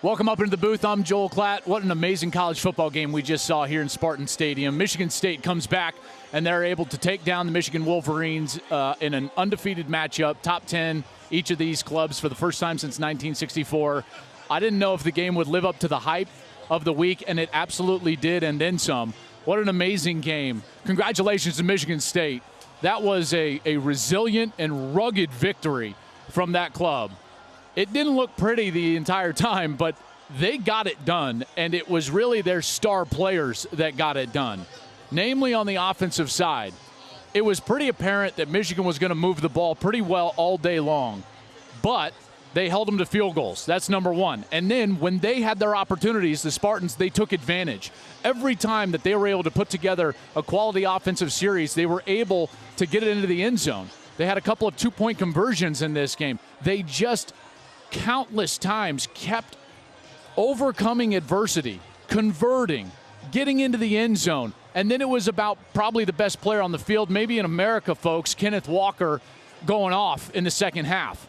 Welcome up into the booth. I'm Joel Klatt. What an amazing college football game we just saw here in Spartan Stadium. Michigan State comes back, and they're able to take down the Michigan Wolverines in an undefeated matchup, top 10, each of these clubs for the first time since 1964. I didn't know if the game would live up to the hype of the week, and it absolutely did, and then some. What an amazing game. Congratulations to Michigan State. That was a resilient and rugged victory from that club. It didn't look pretty the entire time, but they got it done, and it was really their star players that got it done, namely on the offensive side. It was pretty apparent that Michigan was going to move the ball pretty well all day long, but they held them to field goals. That's number one. And then when they had their opportunities, the Spartans, they took advantage. Every time that they were able to put together a quality offensive series, they were able to get it into the end zone. They had a couple of two-point conversions in this game. They just countless times kept overcoming adversity, converting, getting into the end zone. And then it was about probably the best player on the field, maybe in America, folks, Kenneth Walker, going off in the second half.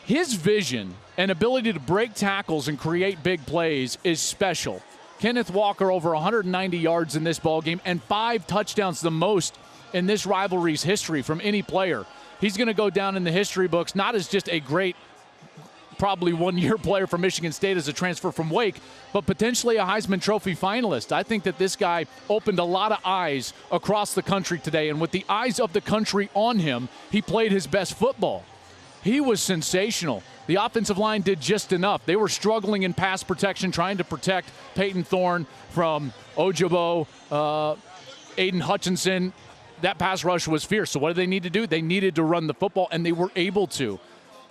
His vision and ability to break tackles and create big plays is special. Kenneth Walker over 190 yards in this ballgame and 5 touchdowns, the most in this rivalry's history from any player. He's going to go down in the history books, not as just a great, probably one-year player for Michigan State as a transfer from Wake, but potentially a Heisman Trophy finalist. I think that this guy opened a lot of eyes across the country today, and with the eyes of the country on him, he played his best football. He was sensational. The offensive line did just enough. They were struggling in pass protection, trying to protect Peyton Thorne from Ojabo, Aiden Hutchinson. That pass rush was fierce. So what did they need to do? They needed to run the football, and they were able to.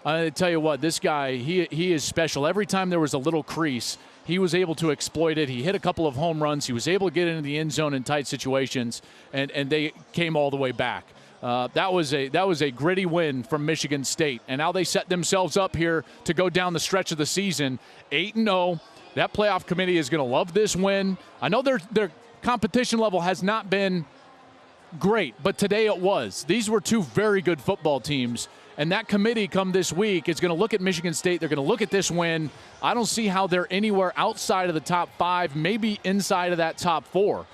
I tell you what, this guy, he is special. Every time there was a little crease, he was able to exploit it. He hit a couple of home runs. He was able to get into the end zone in tight situations, and they came all the way back. That was a gritty win from Michigan State, and now they set themselves up here to go down the stretch of the season 8-0. That playoff committee is going to love this win. I know their competition level has not been great, but today it was. These were two very good football teams, and that committee come this week is going to look at Michigan State. They're going to look at this win. I don't see how they're anywhere outside of the top 5, maybe inside of that top 4.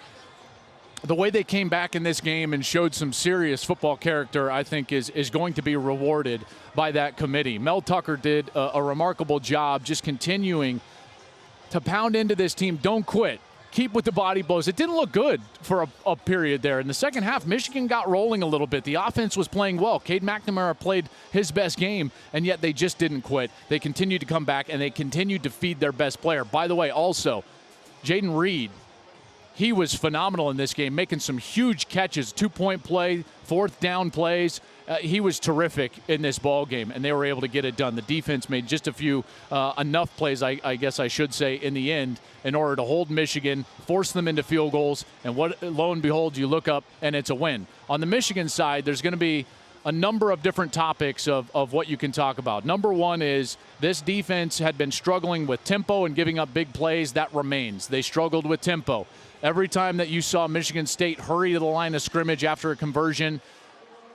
The way they came back in this game and showed some serious football character, I think, is going to be rewarded by that committee. Mel Tucker did a remarkable job just continuing to pound into this team. Don't quit. Keep with the body blows. It didn't look good for a period there. In the second half, Michigan got rolling a little bit. The offense was playing well. Cade McNamara played his best game, and yet they just didn't quit. They continued to come back, and they continued to feed their best player. By the way, also, Jaden Reed, he was phenomenal in this game, making some huge catches, 2-point play, 4th down plays. He was terrific in this ball game, and they were able to get it done. The defense made just a few enough plays, I guess I should say, in the end in order to hold Michigan, force them into field goals, and lo and behold, you look up, and it's a win. On the Michigan side, there's going to be a number of different topics of what you can talk about. Number one is this defense had been struggling with tempo and giving up big plays. That remains. They struggled with tempo. Every time that you saw Michigan State hurry to the line of scrimmage after a conversion,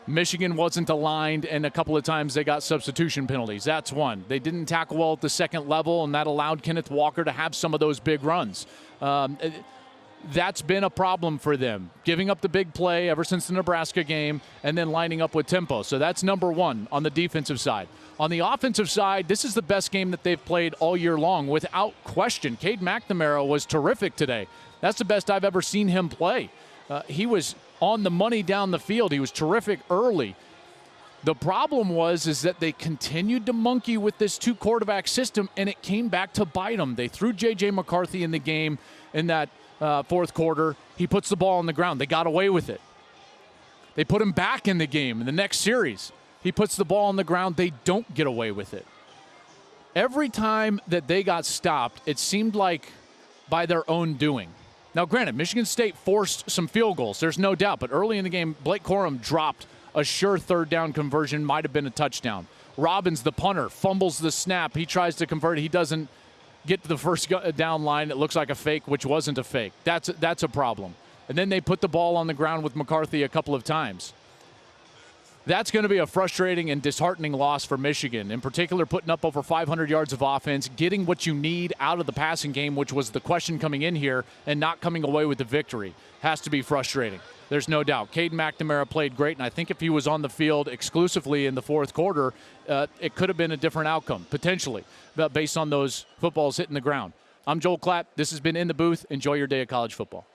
Michigan wasn't aligned, and a couple of times they got substitution penalties. That's one. They didn't tackle well at the second level, and that allowed Kenneth Walker to have some of those big runs. That's been a problem for them, giving up the big play ever since the Nebraska game and then lining up with tempo. So that's number one on the defensive side. On the offensive side, this is the best game that they've played all year long, without question. Cade McNamara was terrific today. That's the best I've ever seen him play. He was on the money down the field. He was terrific early. The problem is that they continued to monkey with this 2-quarterback system, and it came back to bite them. They threw J.J. McCarthy in the game in that fourth quarter. He puts the ball on the ground. They got away with it. They put him back in the game in the next series. He puts the ball on the ground. They don't get away with it. Every time that they got stopped, it seemed like by their own doing. Now, granted, Michigan State forced some field goals. There's no doubt. But early in the game, Blake Corum dropped a sure third down conversion. Might have been a touchdown. Robbins, the punter, fumbles the snap. He tries to convert it. He doesn't get to the first down line. It looks like a fake, which wasn't a fake. That's a problem. And then they put the ball on the ground with McCarthy a couple of times. That's going to be a frustrating and disheartening loss for Michigan, in particular putting up over 500 yards of offense, getting what you need out of the passing game, which was the question coming in here, and not coming away with the victory. Has to be frustrating. There's no doubt. Caden McNamara played great, and I think if he was on the field exclusively in the fourth quarter, it could have been a different outcome, potentially, based on those footballs hitting the ground. I'm Joel Klatt. This has been In the Booth. Enjoy your day of college football.